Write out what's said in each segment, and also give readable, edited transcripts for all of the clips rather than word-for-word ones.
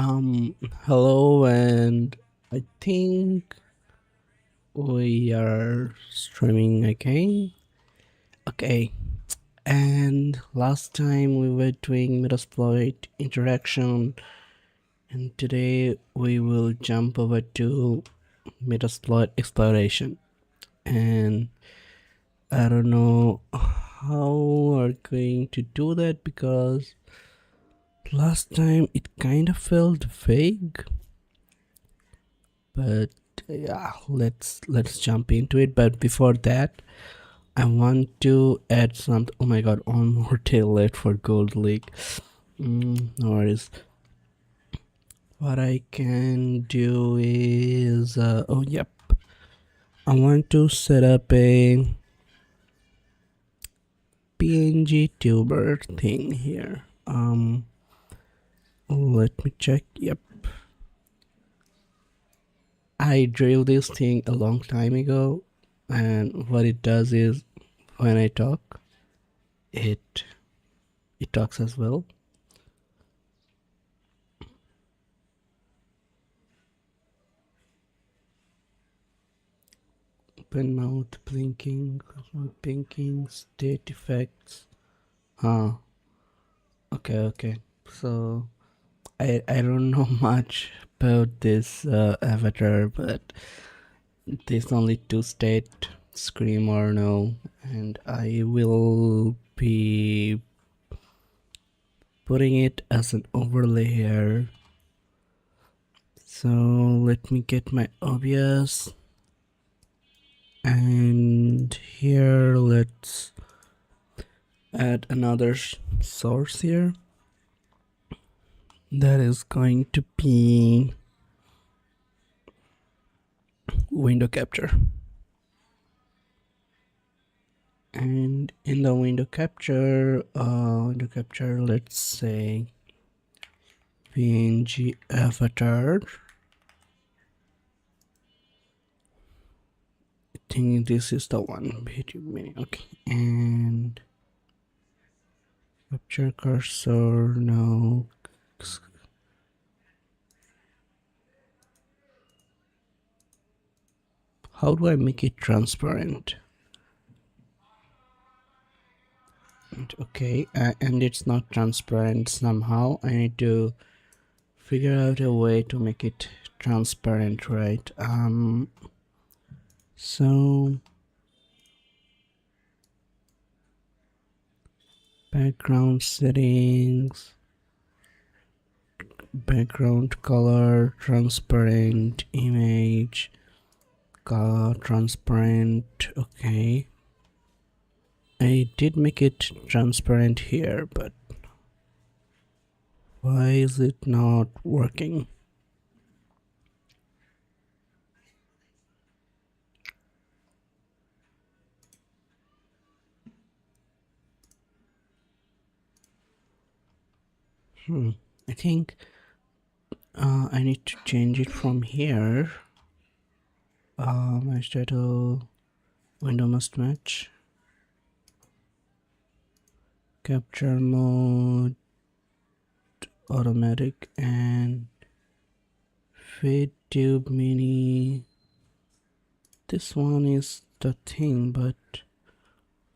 Hello, and I think we are streaming again. Okay, and last time we were doing Metasploit interaction, and today we will jump over to Metasploit exploration. And I don't know how we're going to do that because last time it kind of felt vague, but yeah, let's jump into it. But before that, I want to add some. Oh my god, one more day left for Gold League. No worries. What I can do is oh yep, I want to set up a PNG tuber thing here. Let me check. Yep, I drew this thing a long time ago, and what it does is when I talk, it it talks as well. Open mouth, blinking, state effects. Huh. Okay. So I don't know much about this avatar, but there's only two state, scream or no, and I will be putting it as an overlay here. So let me get my OBS, and here let's add another source here. That is going to be window capture. And in the window capture, let's say PNG avatar. I think this is the one. Okay, and capture cursor. No. How do I make it transparent? Okay, and it's not transparent somehow. I need to figure out a way to make it transparent, right? So background settings, background color, transparent image, color transparent. Okay, I did make it transparent here, but why is it not working? I think I need to change it from here. My title, window must match, capture mode, automatic, and fade tube mini. This one is the thing, but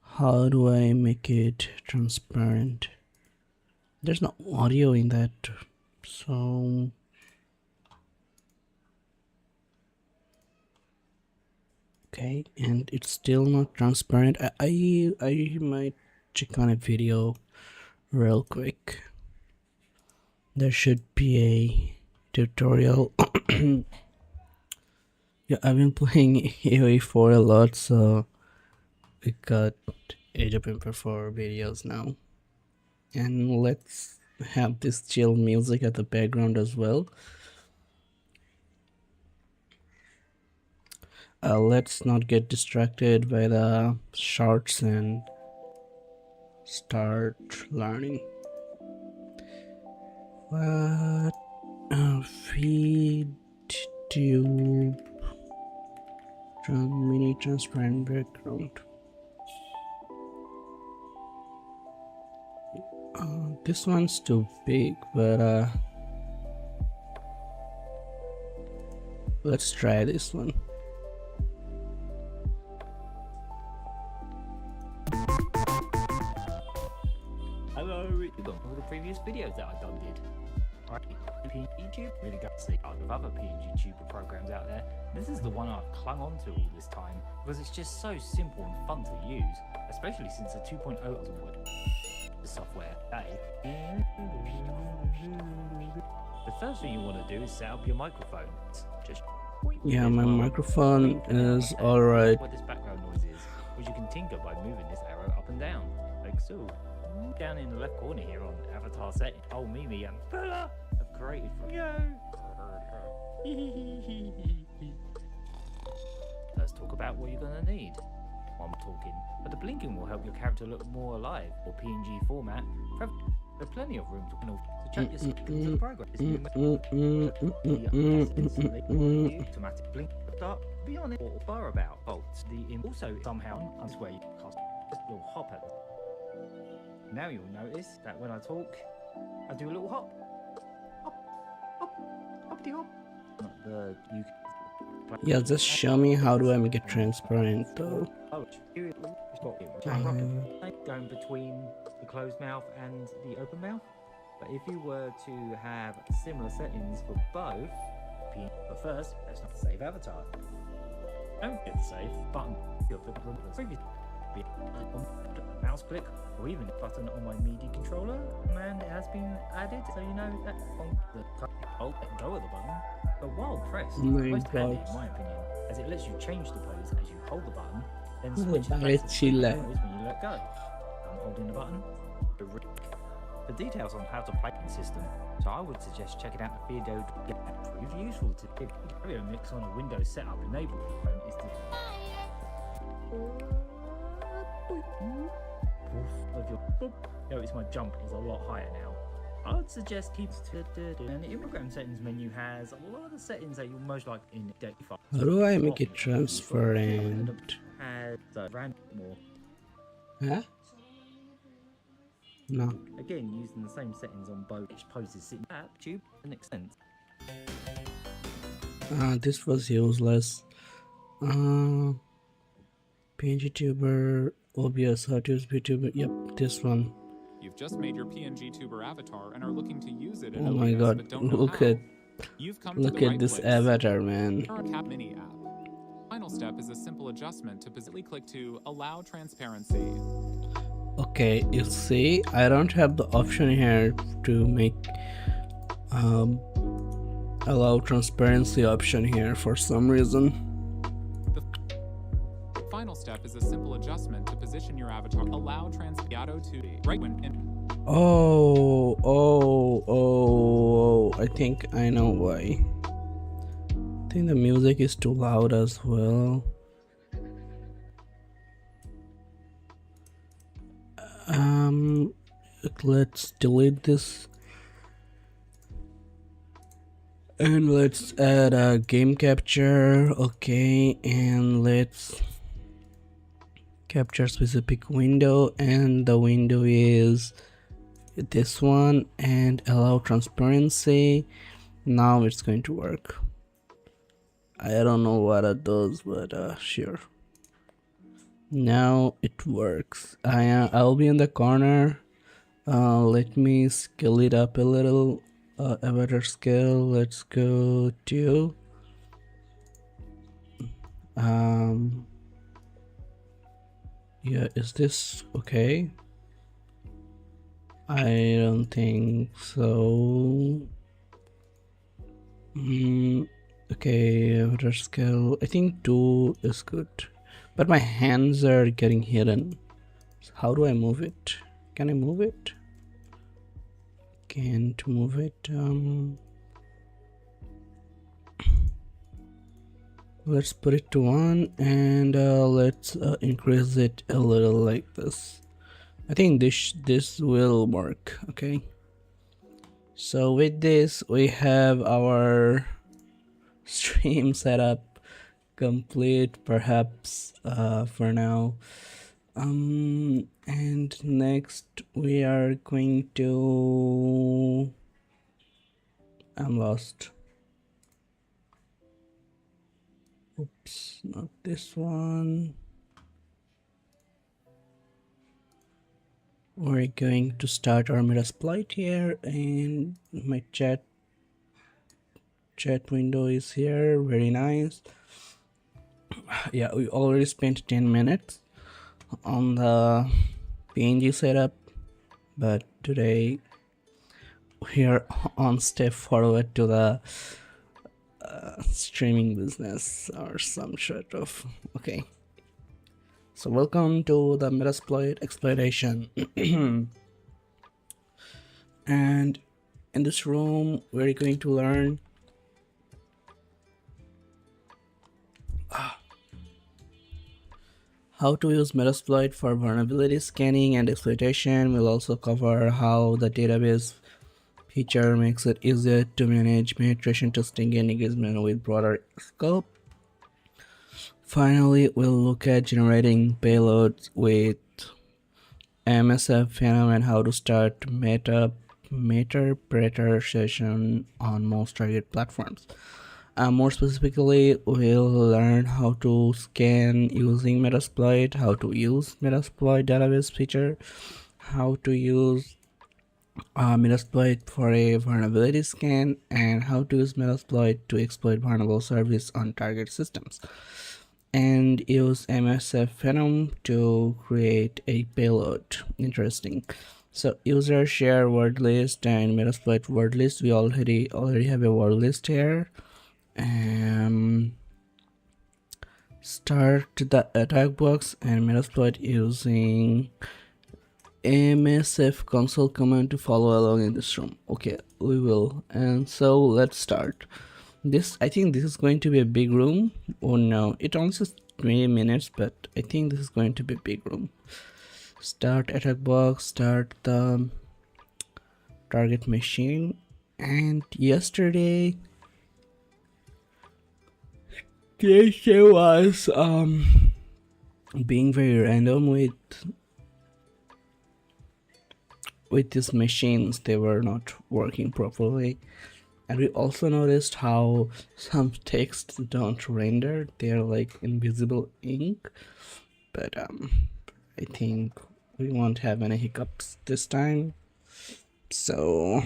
how do I make it transparent? There's no audio in that, so okay, and it's still not transparent. I might check on a video real quick. There should be a tutorial. Yeah, I've been playing AOE4 a lot, so we got Age of Empire 4 videos now. And let's have this chill music at the background as well. Let's not get distracted by the shorts and start learning. What? Feed tube mini transparent background. This one's too big, but Let's try this one. Hello, all the previous videos that I done did. PNG really got to see with other PNG tuber programs out there. This is the one I've clung on to all this time because it's just so simple and fun to use, especially since the 2.0 the software. The first thing you want to do is set up your microphone. Just yeah, my microphone is alright. What this background noise is, which you can tinker by moving this arrow up and down, like so. Down in the left corner here on avatar setting, Mimi and Bella have created for you. Let's talk about what you're gonna need while I'm talking. But the blinking will help your character look more alive, or PNG format. There's plenty of room to check your skills and progress. Automatic blink start. Be honest or bar about bolts. Also somehow that's where you cast your hop at. Now you'll notice that when I talk, I do a little hop. Hop, hop, hoppity hop. Yeah, just show me how do I make it transparent though. Going between the closed mouth and the open mouth. But if you were to have similar settings for both, but first, let's not save avatar. Don't get the save button. Mouse click or even button on my MIDI controller, and it has been added, so you know that on the let go of the button. But while pressed, it's most handy in my opinion, as it lets you change the pose as you hold the button, then switch it back to the pose when you let go. I'm holding the button. The details on how to play the system, so I would suggest checking out the video to get that proved useful to get stereo mix on a Windows setup enabled is the notice my jump is a lot higher now. I would suggest keep and the Improgram settings menu has a lot of settings that you'll most like in deck. How do I make it transparent? Huh? No. Again, using the same settings on both poses sitting at tube and extent. This was useless. PNG tuber, OBS, how to use VTuber. Yep, this one. You've just made your PNG tuber avatar and are looking to use it in oh my OBS, god, but don't know look how. at You've come look to the at right this place. avatar, man. TryHackMe app. Final step is a simple adjustment to positively click to allow transparency. Okay, you see, I don't have the option here to make allow transparency option here for some reason. The final step is a simple adjustment to position your avatar. Allow transparency to the right when in. Oh, I think I know why. I think the music is too loud as well. Let's delete this and let's add a game capture. Okay, and let's capture specific window, and the window is this one, and allow transparency. Now it's going to work. I don't know what it does, but sure. Now it works. I'll be in the corner. Let me scale it up a little. Avatar scale. Let's go to yeah, is this okay? I don't think so. Okay, avatar scale. I think 2 is good, but my hands are getting hidden. So how do I move it? Can I move it? Can't move it. Let's put it to 1, and let's increase it a little like this. I think this will work. Okay, so with this we have our stream setup complete, perhaps for now. And next we are going to I'm lost. Oops, not this one. We're going to start our Metasploit here, and my chat window is here. Very nice. Yeah, we already spent 10 minutes on the PNG setup, but today we are on step forward to the streaming business or some sort of. Okay, so welcome to the Metasploit exploitation. And in this room we're going to learn how to use Metasploit for vulnerability scanning and exploitation. We'll also cover how the database feature makes it easier to manage penetration testing and engagement with broader scope. Finally, we'll look at generating payloads with MSF Phenom and how to start meta-predator session on most target platforms. More specifically, we'll learn how to scan using Metasploit, how to use Metasploit database feature, how to use Metasploit for a vulnerability scan, and how to use Metasploit to exploit vulnerable service on target systems, and use MSF Phenom to create a payload. Interesting. So user share word list and Metasploit word list. We already have a word list here. Start the attack box and Metasploit using MSF console command to follow along in this room. Okay, we will. And so let's start. I think this is going to be a big room. Oh no, it only says 20 minutes, but I think this is going to be a big room. Start attack box, start the target machine. And yesterday TSA was being very random with these machines. They were not working properly, and we also noticed how some texts don't render. They're like invisible ink, but I think we won't have any hiccups this time. So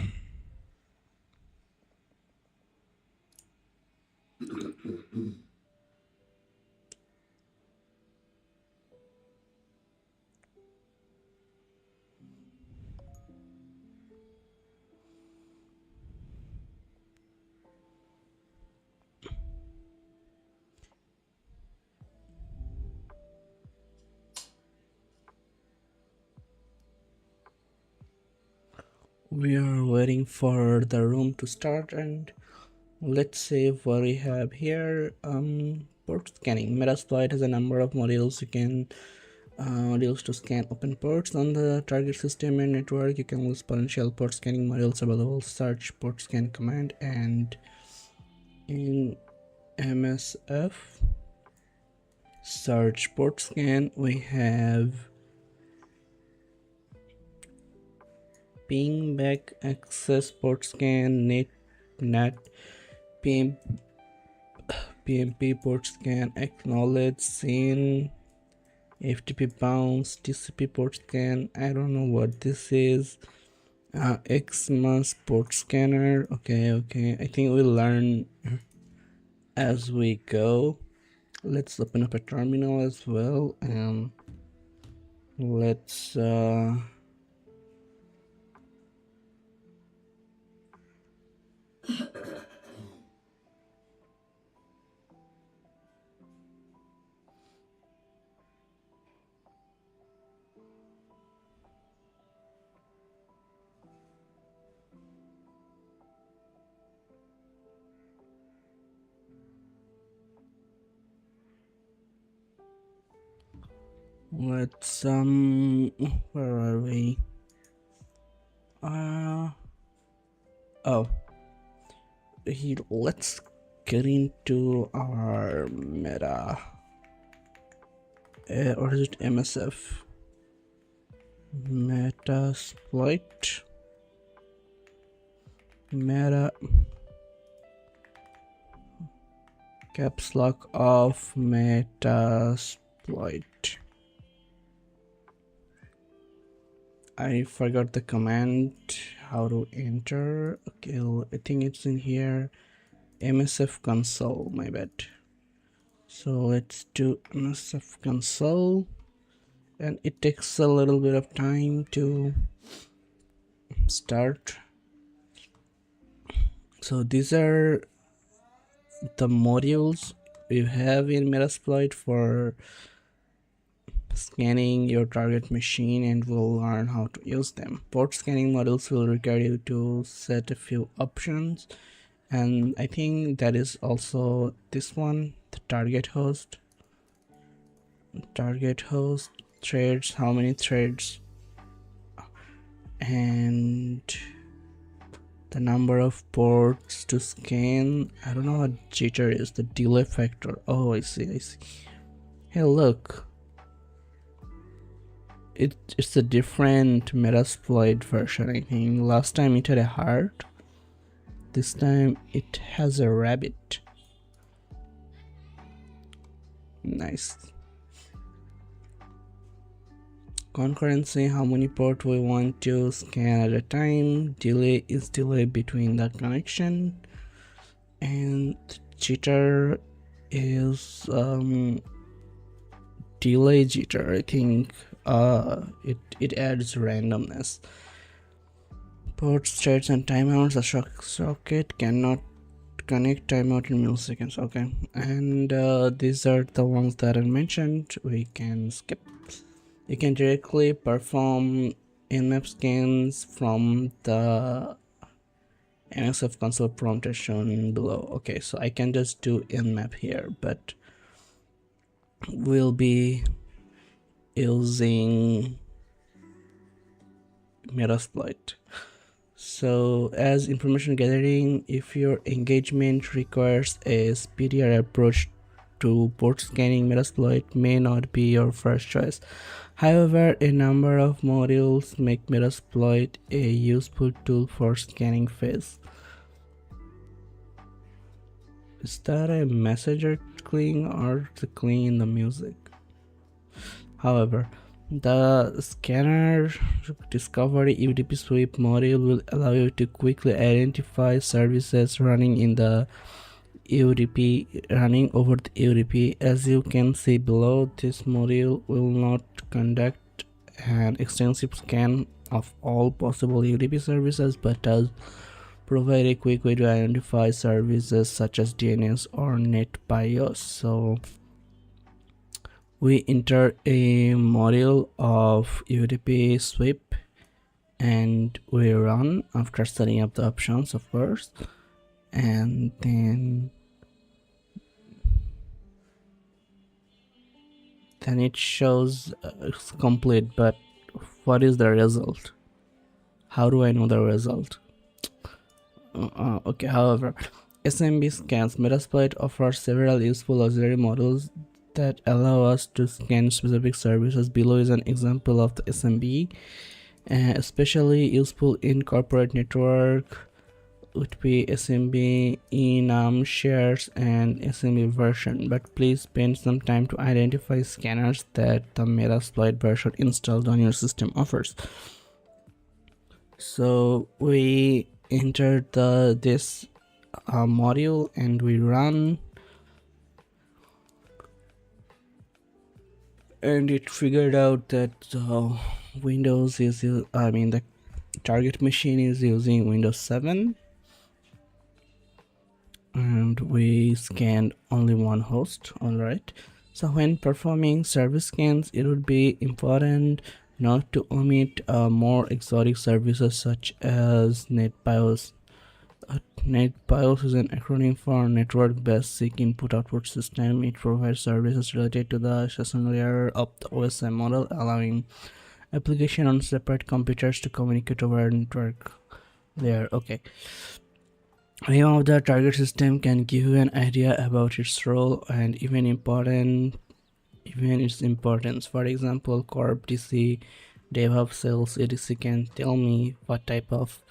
we are waiting for the room to start, and let's save what we have here. Port scanning. Metasploit has a number of modules you can modules to scan open ports on the target system and network. You can use potential port scanning modules available. Search port scan command, and in MSF search port scan we have ping back access port scan, net PMP port scan, acknowledge scene, FTP bounce, TCP port scan. I don't know what this is. Xmas port scanner. Okay, I think we'll learn as we go. Let's open up a terminal as well, and let's where are we? Let's get into our meta, or is it MSF? Metasploit caps lock of Metasploit. I forgot the command, how to enter. Okay, I think it's in here. MSF console, my bad. So let's do MSF console, and it takes a little bit of time to start. So these are the modules you have in Metasploit for scanning your target machine, and we'll learn how to use them. Port scanning modules will require you to set a few options, and I think that is also this one, the target host, threads, how many threads, and the number of ports to scan. I don't know what jitter is, the delay factor. Oh, I see. Hey, look, it's a different Metasploit version. I think last time it had a heart, this time it has a rabbit. Nice. Concurrency, how many ports we want to scan at a time. Delay is delay between the connection, and jitter is delay jitter. I think it adds randomness. Ports, threads, and timeouts. A socket cannot connect timeout in milliseconds. Okay, and these are the ones that I mentioned. We can skip. You can directly perform in-map scans from the MSF console prompt as shown below. Okay, so I can just do in-map here, but we'll be using Metasploit. So as information gathering, if your engagement requires a speedier approach to port scanning, Metasploit may not be your first choice. However, a number of modules make Metasploit a useful tool for scanning phase. Is that a messenger clicking or the clicking in the music? However, the scanner discovery UDP sweep module will allow you to quickly identify services running in the UDP, running over the UDP. As you can see below, this module will not conduct an extensive scan of all possible UDP services, but does provide a quick way to identify services such as DNS or NetBIOS. So we enter a module of UDP sweep and we run after setting up the options, of course, and then it shows it's complete. But what is the result? How do I know the result? Okay, however, SMB scans. Metasploit offers several useful auxiliary modules that allow us to scan specific services. Below is an example of the SMB, especially useful in corporate network. Would be SMB enum shares and SMB version, but please spend some time to identify scanners that the Metasploit version installed on your system offers. So we enter this module and we run, and it figured out that Windows is, the target machine is using Windows 7, and we scanned only one host. All right, so when performing service scans, it would be important not to omit more exotic services such as NetBIOS. NetBIOS is an acronym for Network Basic Input Output System. It provides services related to the session layer of the OSI model, allowing application on separate computers to communicate over a network layer. Okay. Name of the target system can give you an idea about its role and even its importance. For example, Corp DC, DevOps Sales etc. can tell me what type of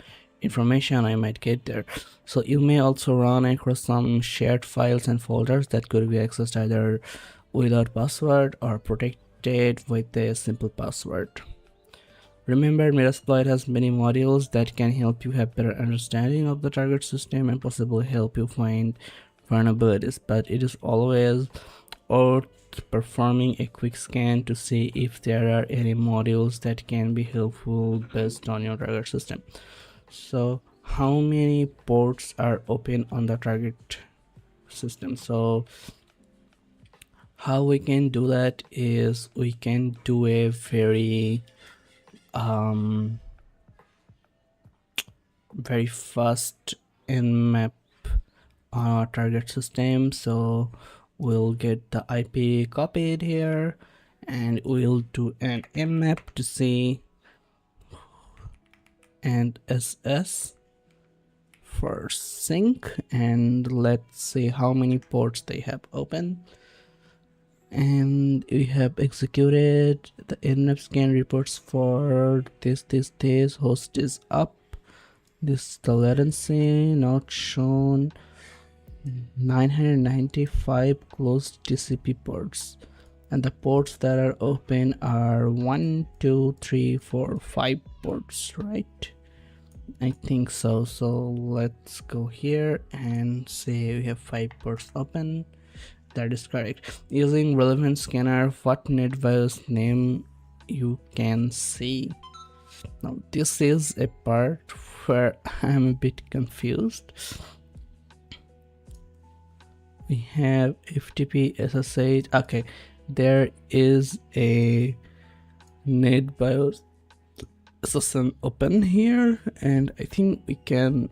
information I might get there. So you may also run across some shared files and folders that could be accessed either without password or protected with a simple password. Remember, Metasploit has many modules that can help you have better understanding of the target system and possibly help you find vulnerabilities, but it is always worth performing a quick scan to see if there are any modules that can be helpful based on your target system. So how many ports are open on the target system? So how we can do that is we can do a very very fast nmap on our target system. So we'll get the IP copied here and we'll do an nmap to see and ss for sync, and let's see how many ports they have open. And we have executed the nmap scan reports for this host is up, this is the latency not shown, 995 closed TCP ports, and the ports that are open are 1 2 3 4 5 ports, right? I think so. So let's go here and say we have 5 ports open. That is correct. Using relevant scanner, what NetBIOS name you can see. Now this is a part where I'm a bit confused. We have FTP SSH. Okay, there is a NetBIOS SSN open here, and I think we can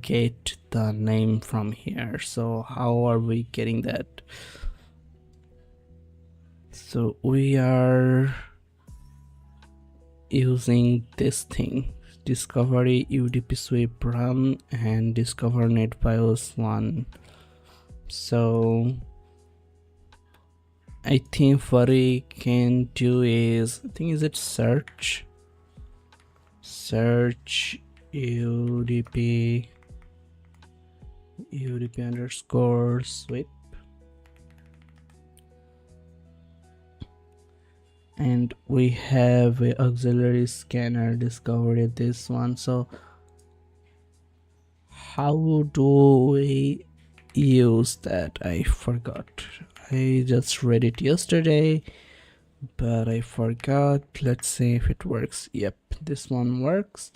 get the name from here. So how are we getting that? So we are using this thing, discovery UDP sweep run and discover NetBIOS 1. So I think what we can do is, I think is it search UDP underscore sweep, and we have a auxiliary scanner discovered this one. So how do we use that? I forgot. I just read it yesterday, but I forgot. Let's see if it works. Yep, this one works.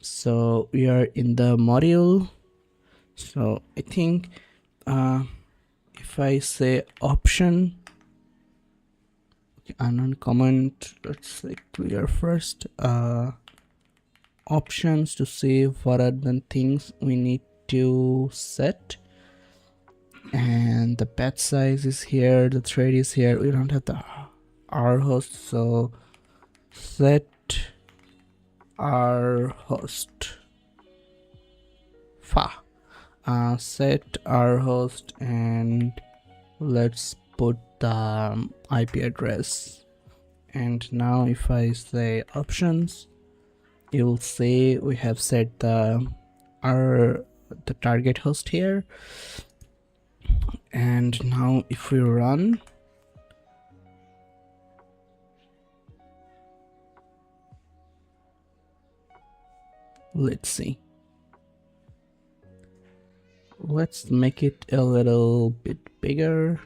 So we are in the module. So I think if I say option, unknown comment, let's say clear first, options to see what are the things we need to set. And the batch size is here, the thread is here. We don't have the R host, so set R host set R host, and let's put the IP address. And now if I say options, you'll see we have set the target host here. And now if we run, let's see, let's make it a little bit bigger.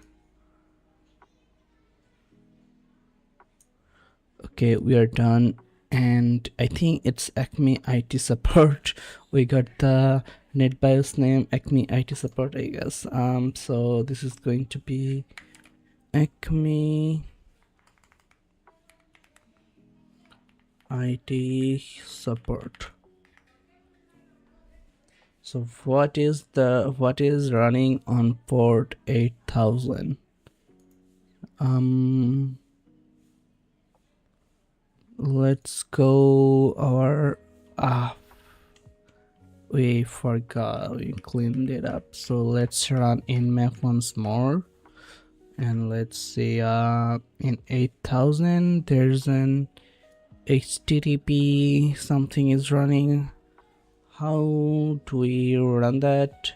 Okay, we are done, and I think it's Acme IT support. We got the NetBIOS name Acme IT support, I guess. So this is going to be Acme IT support. So what is running on port 8000? Let's go our we forgot, we cleaned it up. So let's run nmap once more. And let's see, in 8000 there's an HTTP something is running. How do we run that?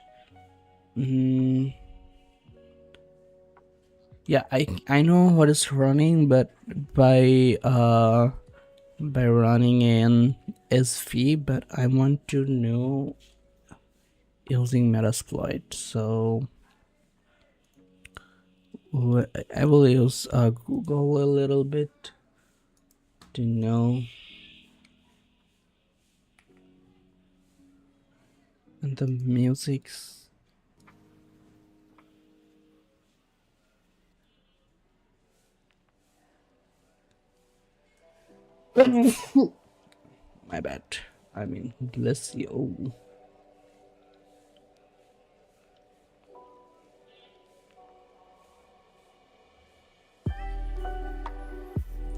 Yeah, I know what is running, but by running an SV, but I want to know using Metasploit. So I will use Google a little bit to know. And the music's my bad. I mean, bless you.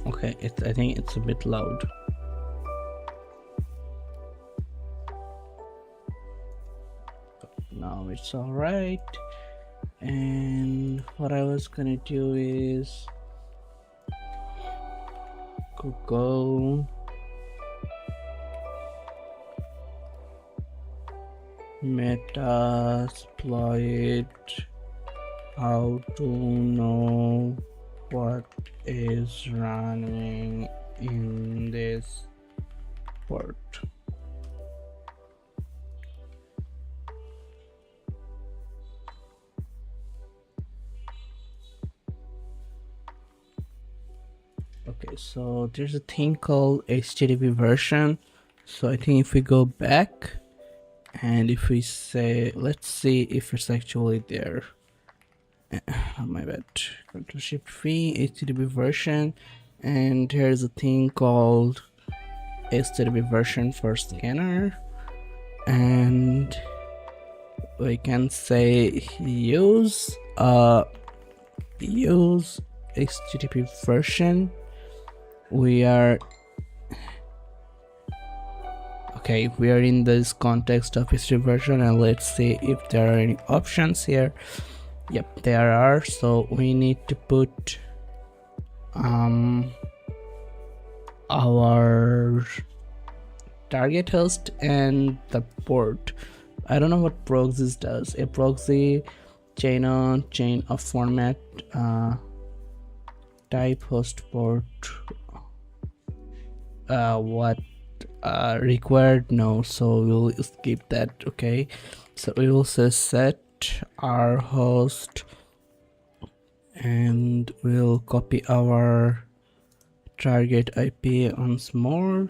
Okay, I think it's a bit loud. Now it's all right. And what I was gonna do is Google Metasploit, how to know what is running in this port. Okay, so there's a thing called HTTP version. So I think if we go back and if we say, let's see if it's actually there. Oh, my bad. Control Shift V, HTTP version, and there's a thing called HTTP version for scanner, and we can say use HTTP version. We are in this context of HTTP version, and let's see if there are any options here. Yep, there are. So we need to put our target host and the port. I don't know what proxies does. A proxy chain of format type host port. What required? No, so we'll skip that. Okay, so we will say set our host and we'll copy our target IP once more.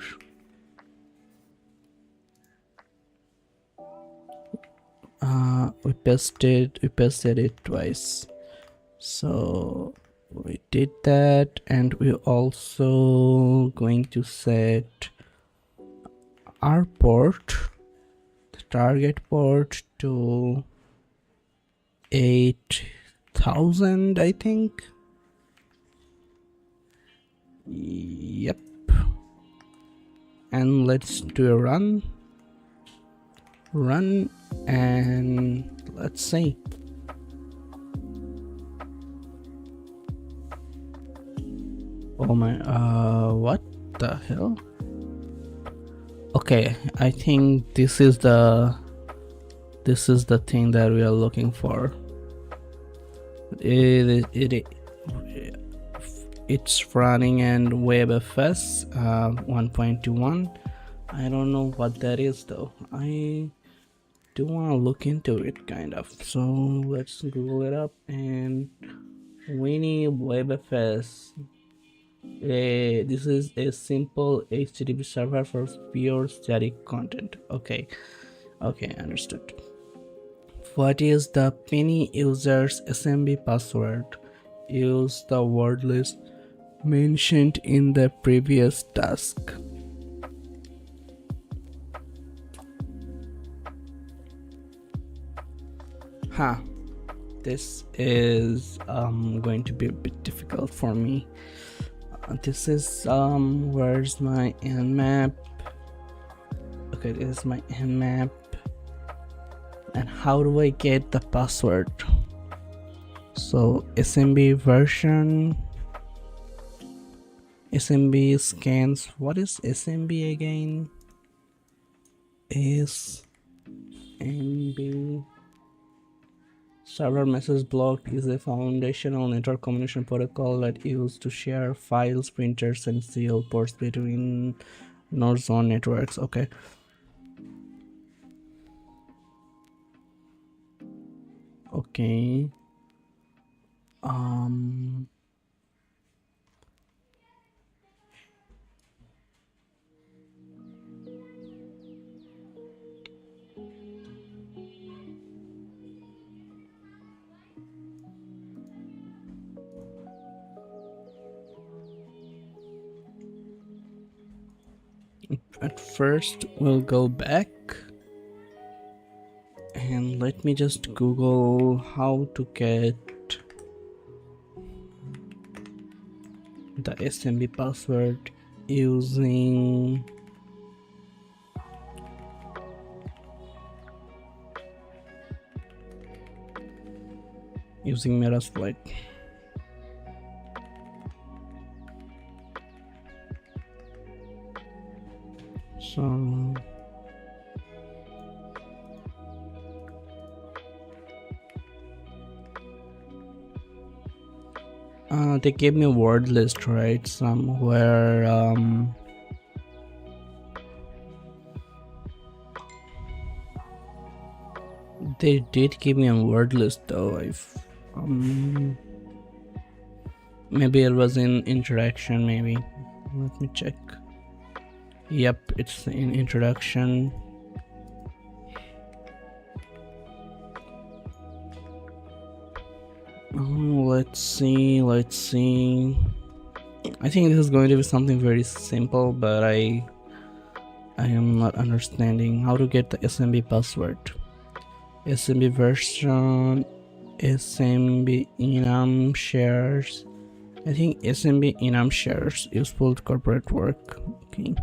We pasted it twice, so we did that, and we're also going to set our port, the target port, to 8000, I think. Yep. And let's do a run, and let's see. Oh my, what the hell? Okay, I think this is the thing that we are looking for. It's running and WebFS 1.21. I don't know what that is though. I do want to look into it kind of. So let's Google it up, and we need WebFS. This is a simple HTTP server for pure static content. Okay, understood. What is the penny user's SMB password? Use the word list mentioned in the previous task. This is going to be a bit difficult for me. This is where's my nmap? Okay, this is my nmap. And how do I get the password? So SMB version, SMB scans. What is SMB again? SMB server message block is a foundational network communication protocol that used to share files, printers, and serial ports between nodes on networks. Okay. Okay. At first, we'll go back and let me just Google how to get the SMB password using Metasploit. So they gave me a word list, right? Somewhere they did give me a word list though. Maybe it was in introduction, maybe. Let me check. Yep, it's in introduction. Let's see. I think this is going to be something very simple, but I am not understanding how to get the SMB password. SMB version, SMB enum shares. I think SMB enum shares useful to corporate work. Okay.